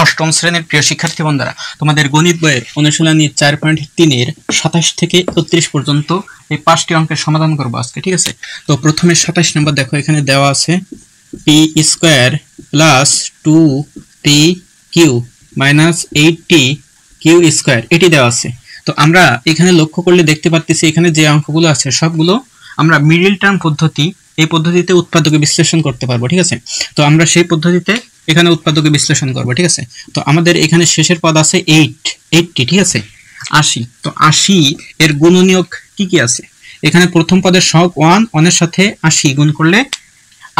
অষ্টম শ্রেণীর প্রিয় শিক্ষার্থী বন্ধুরা, তোমাদের গণিত বইয়ের অনুশীলনী 4.3 এর 27 থেকে 33 পর্যন্ত এই 5টি অঙ্কের সমাধান করব আজকে। ঠিক আছে, তো প্রথমে 27 নম্বর দেখো, এখানে দেওয়া আছে P square plus 2pq minus 8t Q square, এটি দেওয়া আছে। তো আমরা এখানে লক্ষ্য করলে দেখতে পাচ্ছি এখানে যে অঙ্কগুলো আছে সবগুলো আমরা মিডল টার্ম পদ্ধতি, এই পদ্ধতিতে উৎপাদকে বিশ্লেষণ করতে পারবো। ঠিক আছে, তো আমরা সেই পদ্ধতিতে এখানে উৎপাদকে বিশ্লেষণ করব। ঠিক আছে, তো আমাদের এখানে শেষের পদ আছে 80, ঠিক আছে 80। তো 80 এর গুণনীয়ক কি কি আছে? এখানে প্রথম পদের সহগ 1 এর সাথে 80 গুণ করলে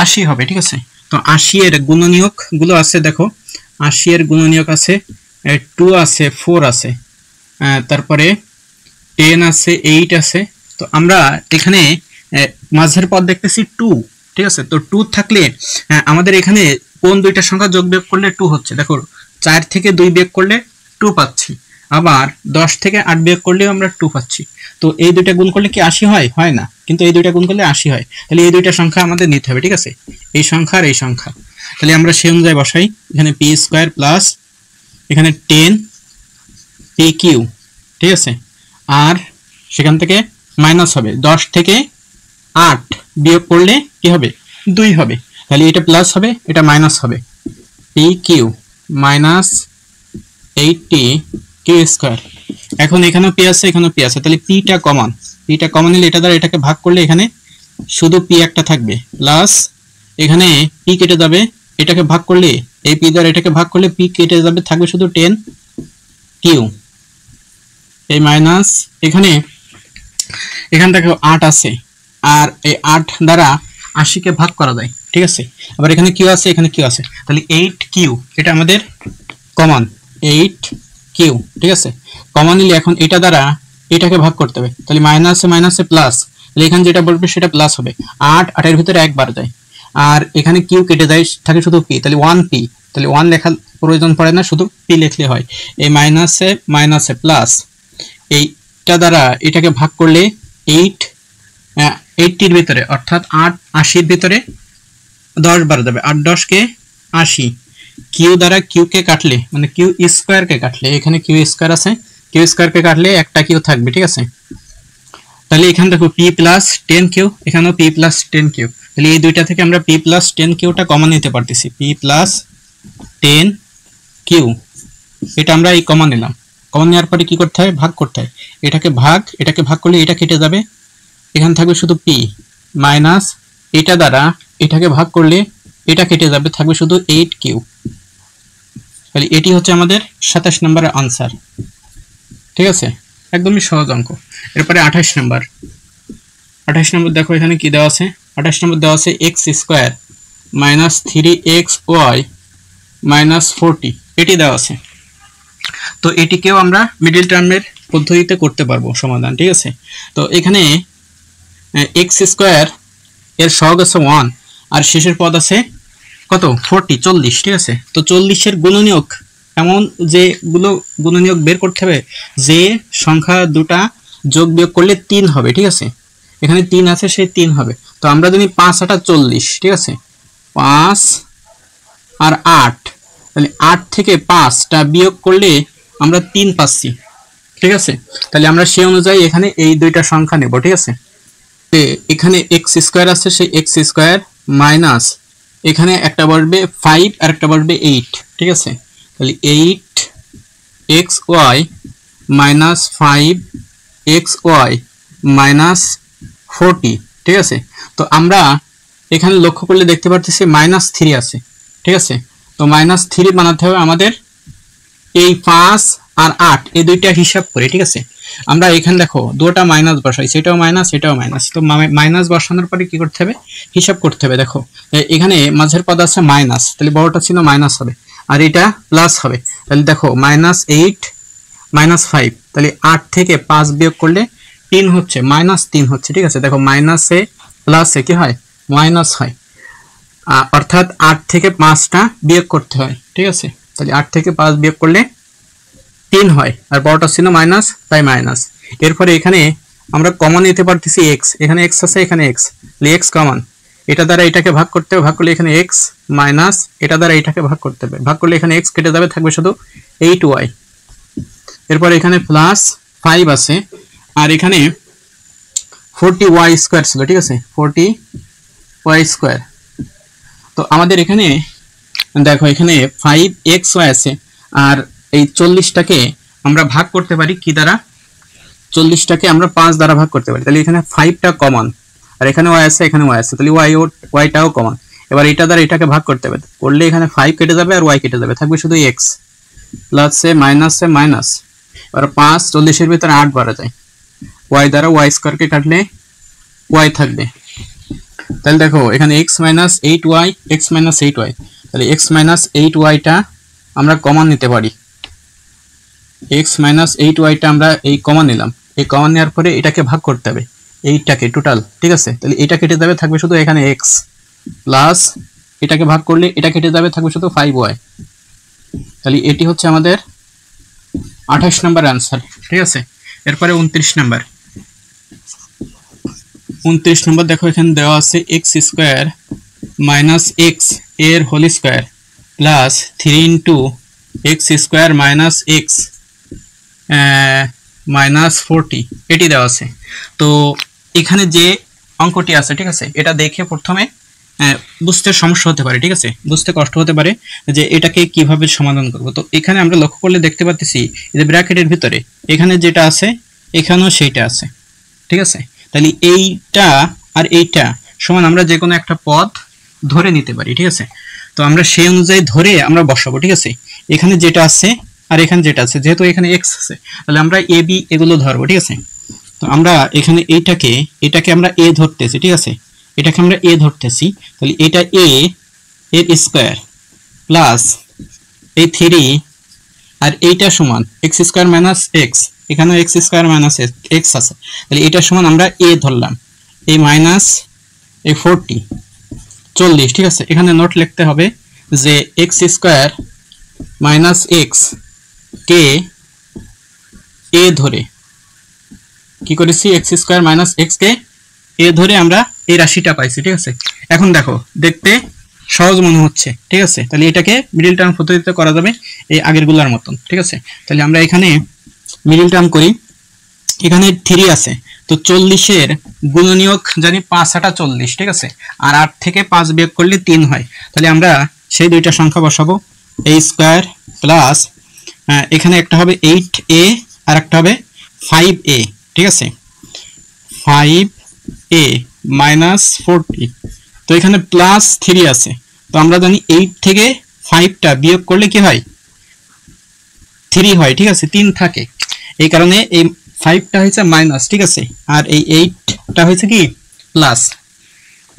80 হবে। ঠিক আছে, তো 80 এর গুণনীয়ক গুলো আছে, দেখো 80 এর গুণনীয়ক আছে 2 আছে, 4 আছে, তারপরে 10 আছে, 8 আছে। তো আমরা এখানে মাঝের পদ দেখতেছি 2। ঠিক আছে, তো 2 থাকলে আমাদের এখানে কোন দুইটা সংখ্যা যোগ বিয়োগ করলে 2 হচ্ছে? দেখো 4 থেকে 2 বিয়োগ করলে 2 পাচ্ছি, আবার 10 থেকে 8 বিয়োগ করলেও আমরা 2 পাচ্ছি। তো এই দুইটা গুণ করলে কি 80 হয়? হয় না, কিন্তু এই দুইটা গুণ করলে 80 হয়। তাহলে এই দুইটা সংখ্যা আমাদের নিতে হবে। ঠিক আছে, এই সংখ্যা আর এই সংখ্যা। তাহলে আমরা সেই অনুযায়ী বসাই, এখানে পি স্কয়ার প্লাস এখানে 10pq, ঠিক আছে, আর সেখান থেকে মাইনাস হবে 10 থেকে 8 বিয়োগ করলে কি হবে? 2 হবে। তাহলে এটা প্লাস হবে, এটা মাইনাস হবে, pq মাইনাস 80q স্কয়ার। এখন এখানেও p আছে, এখানেও p আছে, তাহলে pটা কমন নিলে এটা দ্বারা এটাকে ভাগ করলে এখানে শুধু p একটা থাকবে, প্লাস এখানে p কেটে যাবে, এটাকে ভাগ করলে এই p দ্বারা এটাকে ভাগ করলে p কেটে যাবে, থাকবে শুধু 10q, এই মাইনাস এখানে দেখো 8 আছে, আর এই 8 দ্বারা 80 কে ভাগ করা যায়। ঠিক আছে, আবার এখানে q আছে, এখানে q আছে, তাহলে 8q এটা আমাদের কমন, 8q। ঠিক আছে, কমন নিলে এখন এটা দ্বারা এটাকে ভাগ করতে হবে, তাহলে মাইনাসে প্লাস, তাহলে এখানে যেটা বলবে সেটা প্লাস হবে। 8 8 এর ভিতরে একবার যায়, আর এখানে q কেটে যায়, থাকে শুধু p, তাহলে 1p, তাহলে 1 লেখার প্রয়োজন পড়ে না, শুধু p লিখলে হয়। এই মাইনাসে প্লাস, এইটা দ্বারা এটাকে ভাগ করলে 80 এর ভিতরে, অর্থাৎ 8 80 এর ভিতরে 10 বার যাবে, 8 10 কে 80, কিউ দ্বারা কিউ কে কাটলে, মানে কিউ স্কয়ার কে কাটলে, এখানে কিউ স্কয়ার আছে, কিউ স্কয়ার কে কাটলে একটা কিউ থাকবে। ঠিক আছে, তাহলে এখানে দেখো p প্লাস 10q, এখানেও p প্লাস 10q, তাহলে এই দুইটা থেকে আমরা p প্লাস 10qটা কমন নিতে পারতেছি, p প্লাস 10q, এটা আমরা এই কমন নিলাম। কমন নেওয়ার পরে কি করতে হয়? ভাগ করতে হয়, এটাকে ভাগ করলে এটা কেটে যাবে, এখানে থাকবে শুধু p, মাইনাস এটা দ্বারা এটাকে ভাগ করলে এটা কেটে যাবে, থাকবে শুধু 8q। তাহলে এটি হচ্ছে আমাদের 27 নম্বরের আনসার। ঠিক আছে, একদমই সহজ অঙ্ক। এরপরে 28 নম্বর দেখো, এখানে কি দেওয়া আছে? 28 নম্বর দেওয়া আছে x square minus 3xy minus 40, এটি দেওয়া আছে। তো এটিকেও আমরা মিডল টার্মের পদ্ধতিতে করতে পারবো সমাধান। ঠিক আছে, তো এখানে x স্কয়ার এর সহগ আছে 1, আর শেষের পদ আছে কত? 40। ঠিক আছে, তো 40 এর গুণনীয়ক, এমন যেগুলো গুণনীয়ক বের করতে হবে যে সংখ্যা দুটা যোগ বিয়োগ করলে 3 হবে। ঠিক আছে, এখানে 3 আছে, সেই 3 হবে। তো আমরা জানি 5 8 40, ঠিক আছে, 5 আর 8, তাহলে 8 থেকে 5টা বিয়োগ করলে আমরা 3 পাচ্ছি। ঠিক আছে, তাহলে আমরা সেই অনুযায়ী এখানে এই দুইটা সংখ্যা নেব। ঠিক আছে, এখানে x স্কয়ার আছে, সেই x স্কয়ার মাইনাস এখানে একটা বসবে 5 আর একটা বসবে 8। ঠিক আছে, তাহলে 8xy মাইনাস 5xy মাইনাস 40। ঠিক আছে, তো আমরা এখানে লক্ষ্য করলে দেখতে পাচ্ছি -3 আছে। ঠিক আছে, তো -3 বানাতে হবে আমাদের এই 5 আর 8 এই দুইটা হিসাব করে। ঠিক আছে, আমরা এখানে দেখো দুটো মাইনাস বসাইছি, এটাও মাইনাস, এটাও মাইনাস। তো মাইনাস বসানোর পরে কি করতে হবে? হিসাব করতে হবে। দেখো এখানে মাঝের পদ আছে মাইনাস, তাহলে বড়টা ছিল মাইনাস হবে, আর এটা প্লাস হবে। তাহলে দেখো -8 -5, তাহলে 8 থেকে 5 বিয়োগ করলে 3 হচ্ছে, -3 হচ্ছে। ঠিক আছে, দেখো মাইনাসে প্লাসে কি হয়? মাইনাস হয়, অর্থাৎ 8 থেকে 5টা বিয়োগ করতে হয়। ঠিক আছে, তাহলে 8 থেকে 5 বিয়োগ করলে 3 হয়, আর বড়টা ছিল মাইনাস, তাই মাইনাস। এরপরে এখানে আমরা কমন নিতে পারতেছি x, এখানে x আছে, এখানে x, তাহলে x কমন, এটা দ্বারা এটাকে ভাগ করতে হবে, ভাগ করলে এখানে x মাইনাস এটা দ্বারা এটাকে ভাগ করতে হবে, ভাগ করলে এখানে x কেটে যাবে, থাকবে শুধু 8y। এরপর এখানে প্লাস 5 আছে, আর এখানে 40y স্কয়ার ছিল, ঠিক আছে, 40y স্কয়ার। তো আমাদের এখানে দেখো এখানে 5xy আছে, আর এই 40টাকে আমরা ভাগ করতে পারি কি দ্বারা, 40টাকে আমরা 5 দ্বারা ভাগ করতে পারি, তাহলে এখানে 5টা কমন, আর এখানে y আছে, এখানে y আছে, তাহলে yটাও কমন। এবার এটা দ্বারা এটাকে ভাগ করতে হবে, করলে এখানে 5 কেটে যাবে আর y কেটে যাবে, থাকবে শুধু x প্লাস সে মাইনাস। এবার 5 40 এর ভিতরে 8 বাড়া যায়, y দ্বারা y স্কয়ারকে কাটলে y থাকবে। তাহলে দেখো এখানে x মাইনাস 8y, তাহলে x মাইনাস 8yটা আমরা কমন নিতে পারি, x মাইনাস 8yটা আমরা এই কমন নিলাম, এই কমন নেওয়ার পরে এটাকে ভাগ করতে হবে, এইটাকে টোটাল, ঠিক আছে, তাহলে এটা কেটে যাবে, থাকবে শুধু এখানে x প্লাস এটাকে ভাগ করলে এটা কেটে যাবে, থাকবে শুধু 5y। তাহলে এটি হচ্ছে আমাদের 28 নম্বর आंसर, ঠিক আছে। এরপরে 29 নম্বর দেখো এখানে দেওয়া আছে x স্কয়ার মাইনাস x এর whole square plus 3 into x square minus x minus 40 এটি দেওয়া আছে। তো এখানে যে অঙ্কটি আছে, ঠিক আছে, এটা দেখে প্রথমে বুঝতে সমস্যা হতে পারে, ঠিক আছে, বুঝতে কষ্ট হতে পারে যে এটাকে কিভাবে সমাধান করব। তো এখানে আমরা লক্ষ্য করলে দেখতে পাচ্ছি যে ব্র্যাকেটের ভিতরে এখানে যেটা আছে এখানেও সেইটা আছে, ঠিক আছে। তাহলে এইটা আর এইটা সমান আমরা যে কোনো একটা পদ ধরে নিতে পারি, ঠিক আছে। তো আমরা সেই অনুযায়ী ধরে আমরা বসাবো, ঠিক আছে। এখানে যেটা আছে আর এখানে যেটা আছে, যেহেতু এখানে x আছে তাহলে আমরা a b এগুলো ধরবো, ঠিক আছে। তো আমরা এখানে এটাকে আমরা a ধরতেছি, ঠিক আছে, এটাকে আমরা a ধরতেছি, তাহলে এটা a এর স্কয়ার প্লাস এই 3 আর এইটা সমান x স্কয়ার মাইনাস x, এখানে x স্কয়ার মাইনাস x আছে, তাহলে এটা সমান আমরা a ধরলাম, এই মাইনাস এই 40, ঠিক আছে। এখানে নোট লিখতে হবে যে x square minus x K a ধরে কি করেছি, x square minus x K a ধরে আমরা এই রাশিটা পাইছি, ঠিক আছে। এখন দেখো দেখতে সহজ মনে হচ্ছে, ঠিক আছে, তাহলে এটাকে মিডল টার্ম পদ্ধতিতে করা যাবে এই আগেরগুলোর মতন, ঠিক আছে। তাহলে আমরা এখানে মিডল টার্ম করি, এখানে 3 আছে, তো 40 এর গুণনীয়ক জানি 5 8 40, ঠিক আছে, আর 8 থেকে 5 বিয়োগ করলে 3 হয়, তাহলে আমরা সেই দুইটা সংখ্যা বসাবো, a স্কয়ার প্লাস এখানে একটা হবে 8a আর একটা হবে 5a, ঠিক আছে, 5a মাইনাস 40, তো এখানে প্লাস 3 আছে, তো আমরা জানি 8 থেকে 5টা বিয়োগ করলে কি হয়, 3 হয়, ঠিক আছে, 3 থাকে, এই কারণে এই 5টা হয়েছে মাইনাস, ঠিক আছে, আর এই 8টা হয়েছে কি প্লাস।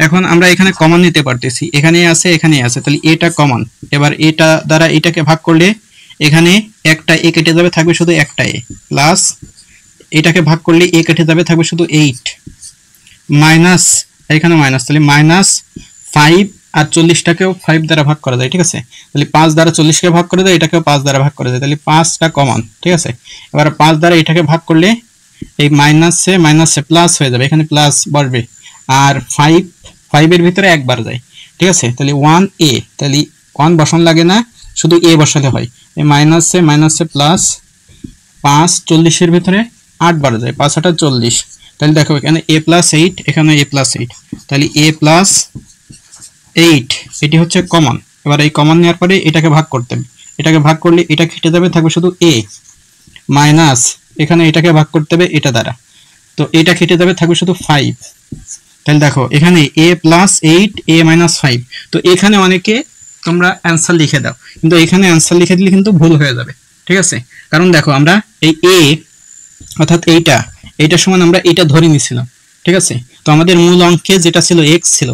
এখন আমরা এখানে কমন নিতে পারতেছি, এখানে আছে এখানে আছে, তাহলে এটা কমন, এবার এটা দ্বারা এটাকে ভাগ করলে এখানে একটা a কেটে যাবে, থাকবে শুধু একটা a প্লাস এটাকে ভাগ করলে a কেটে যাবে, থাকবে শুধু 8 মাইনাস এখানে মাইনাস, তাহলে মাইনাস 5 আর 40টাকেও 5 দ্বারা ভাগ করা যায়, ঠিক আছে, তাহলে 5 দ্বারা 40কে ভাগ করে দেয়, এটাকেও 5 দ্বারা ভাগ করে দেয়, তাহলে 5টা কমন, ঠিক আছে। এবার 5 দ্বারা এটাকে ভাগ করলে এই মাইনাসে প্লাস হয়ে যাবে, এখানে প্লাস বসবে, আর 5 এর ভিতরে একবার যায়, ঠিক আছে, তাহলে 1a, তাহলে 1 বসান লাগে না, শুধু a বসালে হয়, এই মাইনাসে প্লাস 5 40 এর ভিতরে 8 বার যায়, 5 8 40, তাহলে দেখো এখানে a প্লাস 8, এখানে a প্লাস 8, তাহলে a প্লাস 8 এটি হচ্ছে কমন। এবার এই কমন নেওয়ার পরে এটাকে ভাগ করতে হবে, এটাকে ভাগ করলে এটা কেটে যাবে, থাকবে শুধু a মাইনাস এখানে এটাকে ভাগ করতে হবে এটা দ্বারা, তো এটা কেটে যাবে, থাকবে শুধু 5। তাহলে দেখো এখানে a প্লাস 8 a মাইনাস 5, তো এখানে অনেকে তোমরা অ্যান্সার লিখে দাও, কিন্তু এখানে অ্যান্সার লিখে দিলে কিন্তু ভুল হয়ে যাবে, ঠিক আছে, কারণ দেখো আমরা এই a অর্থাৎ এইটা সমান আমরা এটা ধরে নিয়েছিলাম, ঠিক আছে। তো আমাদের মূল অঙ্কে যেটা ছিল x ছিল,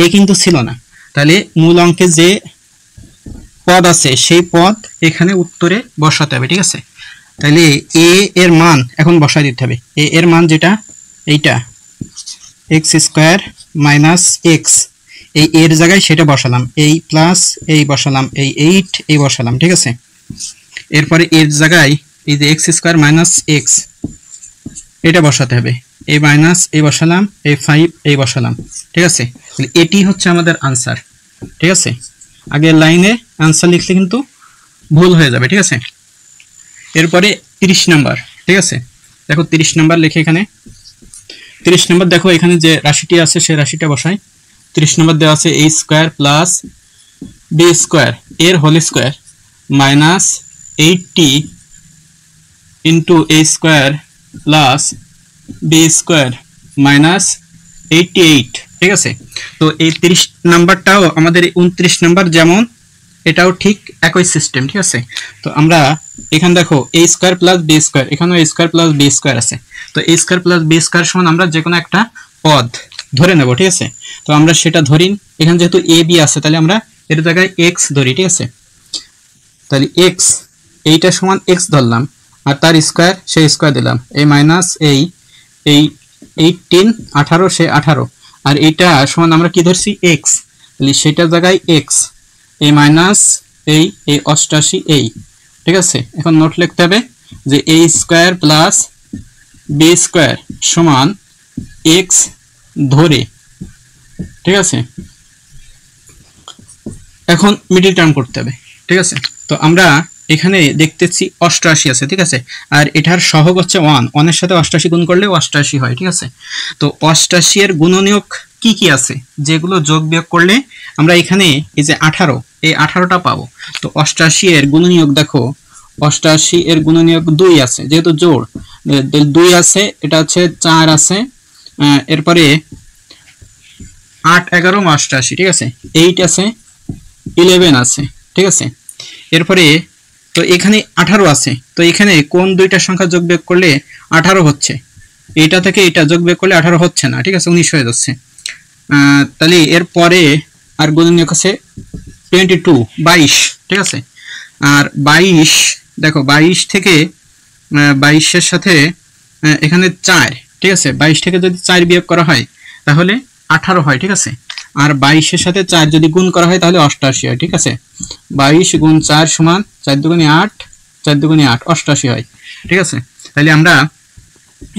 a কিন্তু ছিল না, তাহলে মূল অঙ্কে যে পদ আছে সেই পদ এখানে উত্তরে বসাতে হবে, ঠিক আছে। তাহলে a এর মান এখন বসাই দিতে হবে, a এর মান যেটা এইটা x স্কয়ার মাইনাস x, এই এর জায়গায় সেটা বসালাম, এই প্লাস এই বসালাম, এই 8 এই বসালাম, ঠিক আছে। এরপরে এর জায়গায় এই যে x স্কয়ার মাইনাস x এটা বসাতে হবে, এই মাইনাস এই বসালাম, এই 5 এই বসালাম, ঠিক আছে। তাহলে এটি হচ্ছে আমাদের আনসার, ঠিক আছে। আগের লাইনে আনসার লিখলে কিন্তু ভুল হয়ে যাবে, ঠিক আছে। এরপরে 30 নাম্বার, ঠিক আছে। দেখো 30 নাম্বার লিখে এখানে 30 নাম্বার দেখো এখানে যে রাশিটি আছে সেই রাশিটা বসাই। 30 নাম্বার দেওয়া আছে a square plus b square এর whole square minus 80 into a square plus b square minus 88, ঠিক আছে। তো এই 30 নাম্বারটাও আমাদের 29 নাম্বার যেমন এটাও ঠিক একই সিস্টেম, ঠিক আছে। তো আমরা এখানে দেখো a square plus b square, এখানেও a square plus b square আছে। তো a square plus b square সমান আমরা যে কোনো একটা পদ ধরে নেব, ঠিক আছে। তো আমরা সেটা ধরি, এখানে যেহেতু a b আছে তাহলে আমরা এর জায়গায় x ধরি, ঠিক আছে। তাহলে x এইটা সমান x ধরলাম, আর তার স্কয়ার সেই স্কয়ার দিলাম, এই মাইনাস এই 18 18 সে 18, আর এইটা সমান আমরা কি ধরছি x, তাহলে সেটার জায়গায় x, এই মাইনাস এই 88 এই, ঠিক আছে। এখন নোট লিখতে হবে যে a square plus b square সমান x ধরে, ঠিক আছে। এখন মিডল টার্ম করতে হবে, ঠিক আছে। তো আমরা এখানে দেখতেছি 88 আছে, ঠিক আছে। আর এটার সহগ হচ্ছে 1, 1 এর সাথে 88 গুণ করলে 88 হয়, ঠিক আছে। তো 88 এর গুণনীয়ক কি কি আছে যেগুলো যোগ বিয়োগ করলে আমরা এখানে এই যে 18 এই 18টা পাবো। তো 88 এর গুণনীয়ক দেখো, 88 এর গুণনীয়ক 2 আছে, যেহেতু জোড় 2 আছে, এটা হচ্ছে 4 আছে, এরপরে 8 11 88, ঠিক আছে। 8 আছে, 11 আছে, ঠিক আছে। এরপরে তো এখানে 18 আছে, তো এখানে কোন দুইটা সংখ্যা যোগ বিয়োগ করলে 18 হচ্ছে, এটা থেকে এটা যোগ বিয়োগ করলে 18 হচ্ছে না, ঠিক আছে, 19 হয়ে যাচ্ছে। তাহলে এরপরে আর গুণনীয়ক আছে 22 22, ঠিক আছে। আর 22 দেখো 22 থেকে 22 এর সাথে এখানে 4, ঠিক আছে। 22 থেকে যদি 4 বিয়োগ করা হয় তাহলে 18 হয়, ঠিক আছে। আর 22 এর সাথে 4 যদি গুণ করা হয় তাহলে 88 হয়, ঠিক আছে। 22 গুণ 4 সমান 4 দুগুণে 8, 4 দুগুণে 8 88 হয়, ঠিক আছে। তাহলে আমরা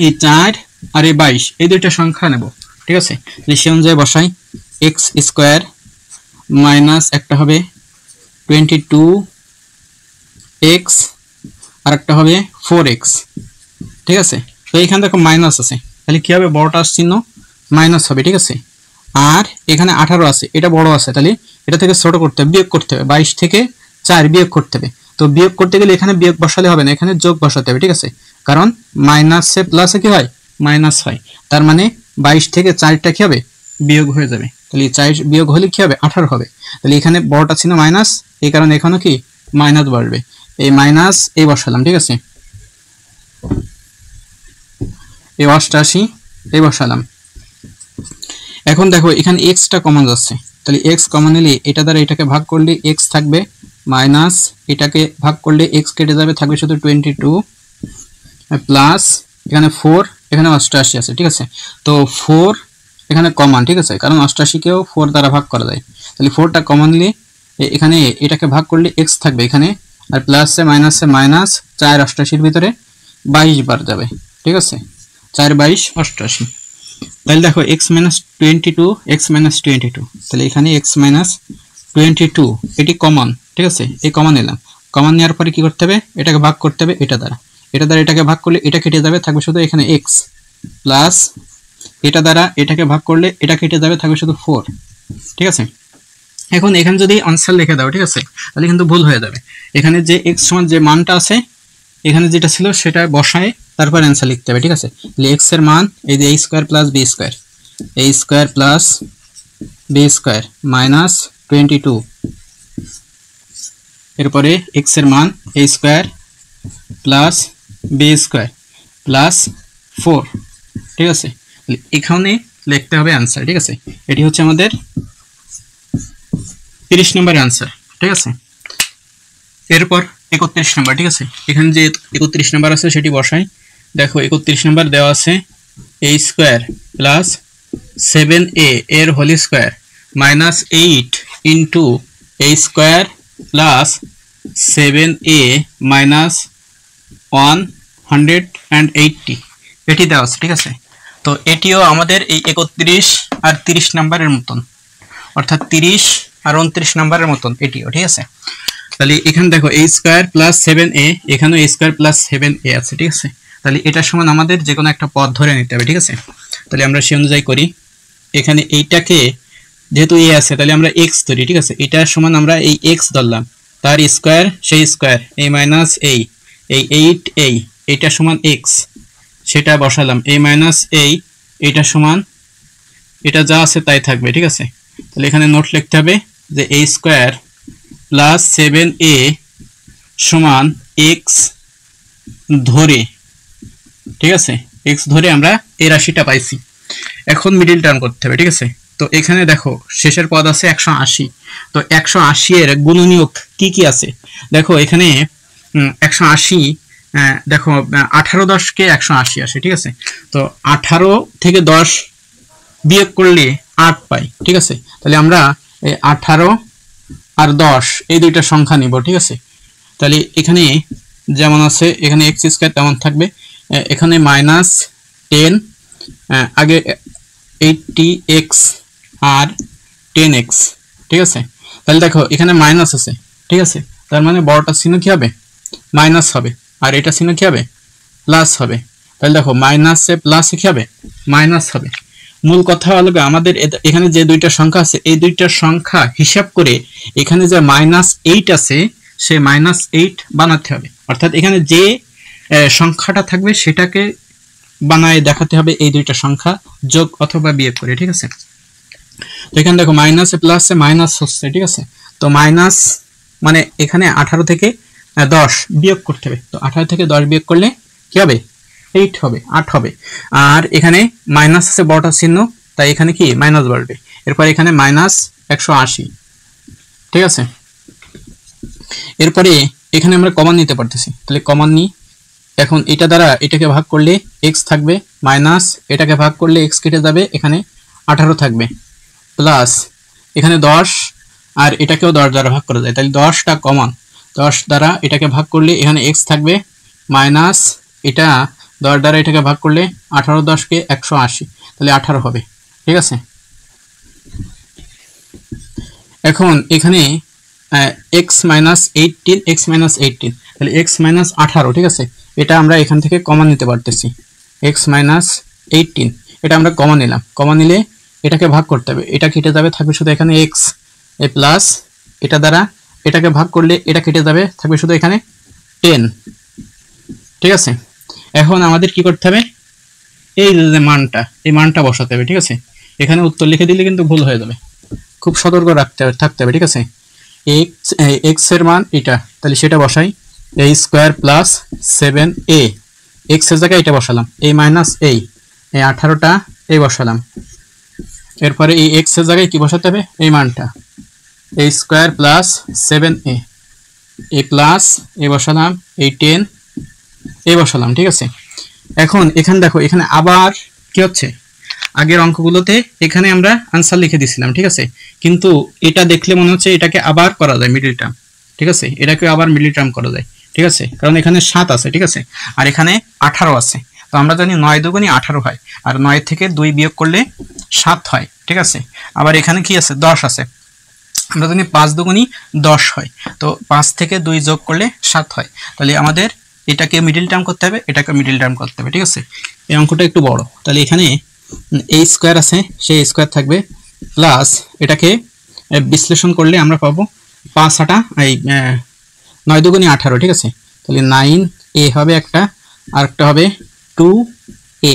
এই 4 আর এই 22 এই দুইটা সংখ্যা নেব, ঠিক আছে। তাহলে সে অনুযায়ী বসাই, x স্কয়ার মাইনাস একটা হবে 22x আর একটা হবে 4x, ঠিক আছে। তো এখানে দেখো মাইনাস আছে, তাহলে কি হবে, বড়টার চিহ্ন মাইনাস হবে, ঠিক আছে। আর এখানে 18 আছে, এটা বড় আছে, তাহলে এটা থেকে ছোট করতে হবে, বিয়োগ করতে হবে, 22 থেকে 4 বিয়োগ করতে হবে। তো বিয়োগ করতে গেলে এখানে বিয়োগ বসালে হবে না, এখানে যোগ বসাতে হবে, ঠিক আছে। কারণ মাইনাসে প্লাসে কি হয়, মাইনাস হয়, তার মানে 22 থেকে 4টা কি হবে, বিয়োগ হয়ে যাবে। তাহলে 4 বিয়োগ হলে কি হবে, 18 হবে। তাহলে এখানে বড়টা ছিল মাইনাস, এই কারণে এখানেও কি মাইনাস বসবে, এই মাইনাস এই বসালাম, ঠিক আছে। এই 88 এই বসালাম। এখন দেখো এখানে x টা কমন যাচ্ছে, তাহলে x কমন নিলে এটা দ্বারা এটাকে ভাগ করলে x থাকবে, মাইনাস এটাকে ভাগ করলে x কেটে যাবে, থাকবে শুধু 22 প্লাস এখানে 4, এখানে 88 আছে, ঠিক আছে। তো 4 এখানে কমন, ঠিক আছে, কারণ 88 কেও 4 দ্বারা ভাগ করা যায়। তাহলে 4টা কমন নিলে এখানে এটাকে ভাগ করলে x থাকবে এখানে, আর প্লাসে মাইনাসে মাইনাস, 4 88 এর ভিতরে 22 বার যাবে, ঠিক আছে। 4 22 88। তাহলে দেখো x minus 22 x minus 22, তাহলে এখানে x minus 22 এটি কমন, ঠিক আছে। এই কমন নিলাম, কমন নেওয়ার পরে কি করতে হবে, এটাকে ভাগ করতে হবে এটা দ্বারা, এটা দ্বারা এটাকে ভাগ করলে এটা কেটে যাবে, থাকবে শুধু এখানে x, প্লাস এটা দ্বারা এটাকে ভাগ করলে এটা কেটে যাবে, থাকবে শুধু 4, ঠিক আছে। এখন এখানে যদি আনসার লিখে দাও, ঠিক আছে, তাহলে কিন্তু ভুল হয়ে যাবে। এখানে যে x সমান যে মানটা আছে এখানে যেটা ছিল সেটা বসায় তারপর অ্যান্সার লিখতে হবে, ঠিক আছে। তাহলে x এর মান এই যে a square plus b square, a square plus b square minus 22, এরপরে x এর মান a square plus b square plus 4, ঠিক আছে। এখানে লিখতে হবে অ্যান্সার, ঠিক আছে। এটি হচ্ছে আমাদের 30 নম্বরের অ্যান্সার, ঠিক আছে। এরপর 31 নম্বর, ঠিক আছে। এখানে যে 31 নম্বর আছে সেটি বসাই। দেখো 31 নম্বর দেওয়া আছে a স্কয়ার প্লাস 7a এর whole square minus 8 into a square plus 7a minus 180 এটি দেওয়া আছে, ঠিক আছে। তো এটিও আমাদের এই 31 আর 30 নাম্বারের মতন, অর্থাৎ 30 আর 29 নাম্বারের মতন এটিও, ঠিক আছে। তাহলে এখানে দেখো a স্কয়ার প্লাস 7a, এখানেও a স্কয়ার প্লাস 7a আছে, ঠিক আছে। তাহলে এটা সমান আমাদের যে কোনো একটা পদ ধরে নিতে হবে, ঠিক আছে। তাহলে আমরা সেই অনুযায়ী করি। এখানে এইটাকে যেহেতু a আছে তাহলে আমরা x ধরি, ঠিক আছে। এটা সমান আমরা এই x ধরলাম, তার স্কয়ার সেই স্কয়ার a মাইনাস a, এই 8a এটা সমান x, সেটা বসালাম a মাইনাস a, এটা সমান এটা যা আছে তাই থাকবে, ঠিক আছে। তাহলে এখানে নোট লিখতে হবে যে a স্কয়ার প্লাস 7a সমান x ধরে, ঠিক আছে, x ধরে আমরা এই রাশিটা পাইছি। এখন মিডল টার্ম করতে হবে, ঠিক আছে। তো এখানে দেখো শেষের পদ আছে 180, তো 180 এর গুণনীয়ক কি কি আছে দেখো। এখানে 180 দেখো 18 10 কে 180 আসে, ঠিক আছে। তো 18 থেকে 10 বিয়োগ করলে 8 পাই, ঠিক আছে। তাহলে আমরা এই 18 আর 10 এই দুইটা সংখ্যা নিব, ঠিক আছে। তাহলে এখানে যেমন আছে এখানে x স্কয়ার তেমন থাকবে, এখানে মাইনাস 10 আগে 80x আর 10x, ঠিক আছে। তাহলে দেখো এখানে মাইনাস আছে, ঠিক আছে। তার মানে বড়টার চিহ্ন কি হবে? মাইনাস হবে, আর এটা চিহ্ন কি হবে? প্লাস হবে। তাহলে দেখো মাইনাসে প্লাসে কি হবে? মাইনাস হবে। মূল কথা হলো আমাদের এখানে যে দুইটা সংখ্যা আছে এই দুইটা সংখ্যা হিসাব করে এখানে যে -8 আছে সে -8 বানাতে হবে, অর্থাৎ এখানে যে সংখ্যাটা থাকবে সেটাকে বানায় দেখাতে হবে এই দুইটা সংখ্যা যোগ অথবা বিয়োগ করে, ঠিক আছে। তো এখানে দেখো মাইনাসে প্লাসে মাইনাস হচ্ছে, ঠিক আছে। তো মাইনাস মানে এখানে 18 থেকে 10 বিয়োগ করতে হবে, তো 18 থেকে 10 বিয়োগ করলে কি হবে? 8 হবে, 8 হবে। আর এখানে মাইনাস আছে বড়টা চিহ্ন, তাই এখানে কি মাইনাস বলবে। এরপর এখানে -180, ঠিক আছে। এরপরে এখানে আমরা কমন নিতে পারতেছি, তাহলে কমন নিই। এখন এটা দ্বারা এটাকে ভাগ করলে x থাকবে, মাইনাস এটাকে ভাগ করলে x কেটে যাবে, এখানে 18 থাকবে, প্লাস এখানে 10 আর এটাকেও 10 দ্বারা ভাগ করা যায়, তাহলে 10টা কমন, 10 দ্বারা এটাকে ভাগ করলে এখানে x থাকবে, মাইনাস এটা 10 দ্বারা এটাকে ভাগ করলে 18 10 কে 180, তাহলে 18 হবে, ঠিক আছে। এখন এখানে x - 18, তাহলে x - 18, ঠিক আছে। এটা আমরা এখান থেকে কমন নিতে পারতেছি, x - 18 এটা আমরা কমন নিলাম। কমন নিলে এটাকে ভাগ করতে হবে, এটা কেটে যাবে, থাকবে শুধু এখানে x, এ প্লাস এটা দ্বারা এটাকে ভাগ করলে এটা কেটে যাবে, থাকবে শুধু এখানে 10, ঠিক আছে। এখন আমাদের কি করতে হবে? এই যে মানটা, এই মানটা বসাতে হবে, ঠিক আছে। এখানে উত্তর লিখে দিলে কিন্তু ভুল হয়ে যাবে, খুব সতর্ক থাকতে হবে, ঠিক আছে। x এর মান এটা, তাহলে সেটা বসাই, a square plus 7a, x এর জায়গায় এটা বসালাম, a মাইনাস a, এই 18টা এই বসালাম। এরপরে এই x এর জায়গায় কি বসাতে হবে? এই মানটা, a square plus 7a, a plus এ বসালাম, এই 10 এই বসালাম, ঠিক আছে। এখন এখানে দেখো এখানে আবার কি হচ্ছে, আগের অঙ্কগুলোতে এখানে আমরা আনসার লিখে দিছিলাম, ঠিক আছে। কিন্তু এটা দেখলে মনে হচ্ছে এটাকে আবার করা যায় মিডল টার্ম, ঠিক আছে। এটাকে আবার মিডল টার্ম করা যায়, ঠিক আছে, কারণ এখানে 7 আছে, ঠিক আছে, আর এখানে 18 আছে। তো আমরা জানি 9 দুগুণে 18 হয়, আর 9 থেকে 2 বিয়োগ করলে 7 হয়, ঠিক আছে। আবার এখানে কি আছে? 10 আছে, আমরা জানি 5 দুগুণে 10 হয়, তো 5 থেকে 2 যোগ করলে 7 হয়। তাহলে আমাদের এটাকে মিডল টার্ম করতে হবে, এটাকে মিডল টার্ম করতে হবে, ঠিক আছে। এই অঙ্কটা একটু বড়, তাহলে এখানে a স্কয়ার আছে, সেই স্কয়ার থাকবে, প্লাস এটাকে বিশ্লেষণ করলে আমরা পাবো 5 8 এই 9 দুগুণে 18, ঠিক আছে। তাহলে 9a হবে একটা, আর একটা হবে 2a,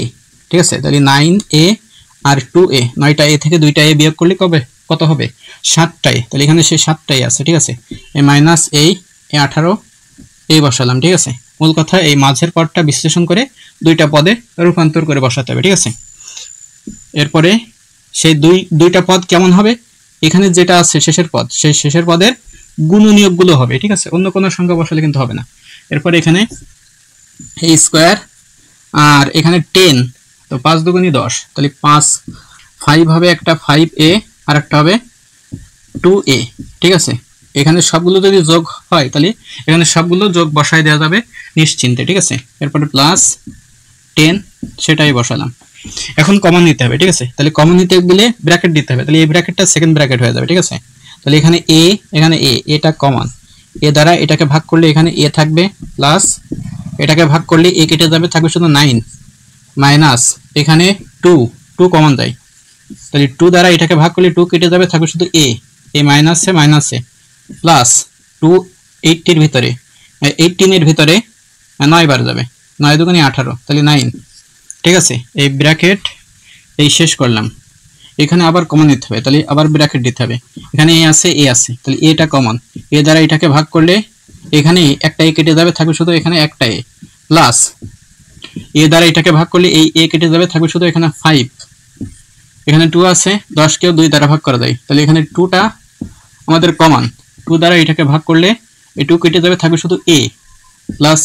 ঠিক আছে। তাহলে 9a আর 2a, 9টা a থেকে 2টা a বিয়োগ করলে কত হবে? 7টাই, তাহলে এখানে সেই 7টাই আছে, ঠিক আছে। এই মাইনাস এই 18 এই বসালাম, ঠিক আছে। মূল কথা এই মাঝের পদটা বিশ্লেষণ করে দুইটা পদে রূপান্তর করে বসাতে হবে, ঠিক আছে। এরপরে সেই দুইটা পদ কেমন হবে? এখানে যেটা আছে শেষের পদ, সেই শেষের পদের গুণনীয়কগুলো হবে, ঠিক আছে, অন্য কোনো সংখ্যা বসালে কিন্তু হবে না। এরপরে এখানে a স্কয়ার আর এখানে 10, তো 5 দুগুণে 10, তাহলে 5 হবে একটা, 5a আর একটা হবে 2a, ঠিক আছে। এখানে সবগুলো যদি যোগ হয় তাহলে এখানে সবগুলো যোগ বসায় দেওয়া যাবে নিশ্চিন্তে, ঠিক আছে। এরপরে প্লাস 10 সেটাই বসালাম, এখন কমন নিতে হবে, ঠিক আছে। তাহলে কমন নিতে গেলে ব্র্যাকেট দিতে হবে, তাহলে এই ব্র্যাকেটটা সেকেন্ড ব্র্যাকেট হয়ে যাবে, ঠিক আছে। তাহলে এখানে এ, এখানে এ, এটা কমন, এ দ্বারা এটাকে ভাগ করলে এখানে এ থাকবে প্লাস এটাকে ভাগ করলে এ কেটে যাবে, থাকবে শুধু 9 মাইনাস এখানে 2 কমন যায়, তাহলে 2 দ্বারা এটাকে ভাগ করলে 2 কেটে যাবে, থাকবে শুধু এ মাইনাসে প্লাস 2 80 এর ভিতরে 18 এর ভিতরে 9 বার যাবে, 9 দুগুণে 18, তাহলে 9, ঠিক আছে। এই ব্র্যাকেট এই শেষ করলাম। এখানে আবার কমন নিতে হবে, তাহলে আবার ব্র্যাকেট দিতে হবে। এখানে এ আছে, তাহলে এটা কমন, এ দ্বারা এটাকে ভাগ করলে এখানে একটা এ কেটে যাবে, থাকবে শুধু এখানে একটা এ প্লাস এ দ্বারা এটাকে ভাগ করলে এই এ কেটে যাবে, থাকবে শুধু এখানে 5, এখানে 2 আছে, 10 কেও 2 দ্বারা ভাগ করা যায়, তাহলে এখানে 2টা আমাদের কমন, 2 দ্বারা এটাকে ভাগ করলে এই 2 কেটে যাবে, থাকবে শুধু এ প্লাস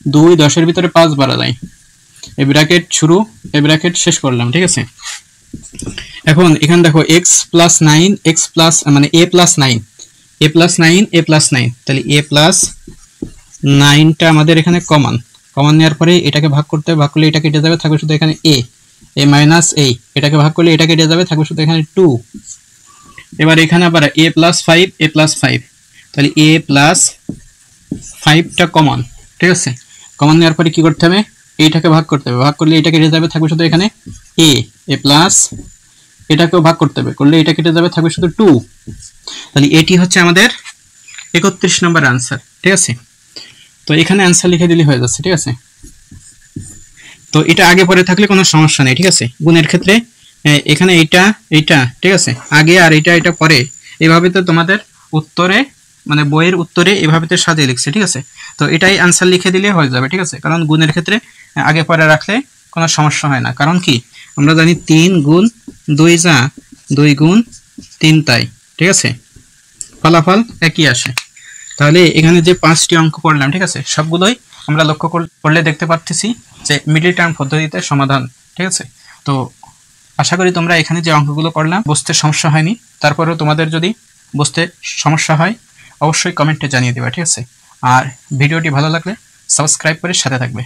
2 10 এর ভিতরে 5 বাড়া যায়। এই ব্র্যাকেট শুরু, এই ব্র্যাকেট শেষ করলাম, ঠিক আছে। এখন এখানে দেখো x প্লাস 9 x প্লাস মানে a প্লাস 9 তাহলে a প্লাস 9টা আমাদের এখানে কমন নেওয়ার পরে এটাকে ভাগ করতে হবে, ভাগ করলে এটা কেটে যাবে, থাকবে শুধু এখানে a মাইনাস a, এটাকে ভাগ করলে এটা কেটে যাবে, থাকবে শুধু এখানে 2। এবার এখানে আবার a প্লাস 5 তাহলে a প্লাস 5টা কমন, ঠিক আছে। কমন নেওয়ার পরে কি করতে হবে, এইটাকে ভাগ করতে হবে, ভাগ করলে এটা কেটে যাবে, থাকবে শুধু এখানে a প্লাস এটাকেও ভাগ করতে হবে, করলে এটা কেটে যাবে, থাকবে শুধু 2। তাহলে এটি হচ্ছে আমাদের 31 নম্বর आंसर, ঠিক আছে। তো এখানে आंसर লিখে দিলে হয়ে যাচ্ছে, ঠিক আছে। তো এটা আগে পরে থাকলে কোনো সমস্যা নেই, ঠিক আছে। গুণের ক্ষেত্রে এখানে এইটা ঠিক আছে, আগে আর এটা পরে, এইভাবে তো তোমাদের উত্তরে মানে বইয়ের উত্তরে এইভাবে তো সাজিয়ে লিখছে, ঠিক আছে। তো এটাই आंसर লিখে দিলে হয়ে যাবে, ঠিক আছে। কারণ গুণের ক্ষেত্রে আগে পরে রাখলে কোনো সমস্যা হয় না, কারণ কি আমরা জানি 3 গুণ 2 যা 2 গুণ 3 তাই, ঠিক আছে, ফলাফল একই আসে। তাহলে এখানে যে 5টি অঙ্ক করলাম, ঠিক আছে, সবগুলোই আমরা লক্ষ্য করলে দেখতে পাচ্ছি যে মিডল টার্ম পদ্ধতিতে সমাধান, ঠিক আছে। তো আশা করি তোমরা এখানে যে অঙ্কগুলো করলাম বুঝতে সমস্যা হয়নি। তারপরেও তোমাদের যদি বুঝতে সমস্যা হয় অবশ্যই কমেন্টে জানিয়ে দিবা, ঠিক আছে। আর ভিডিওটি ভালো লাগলে সাবস্ক্রাইব করে সাথে থাকবে।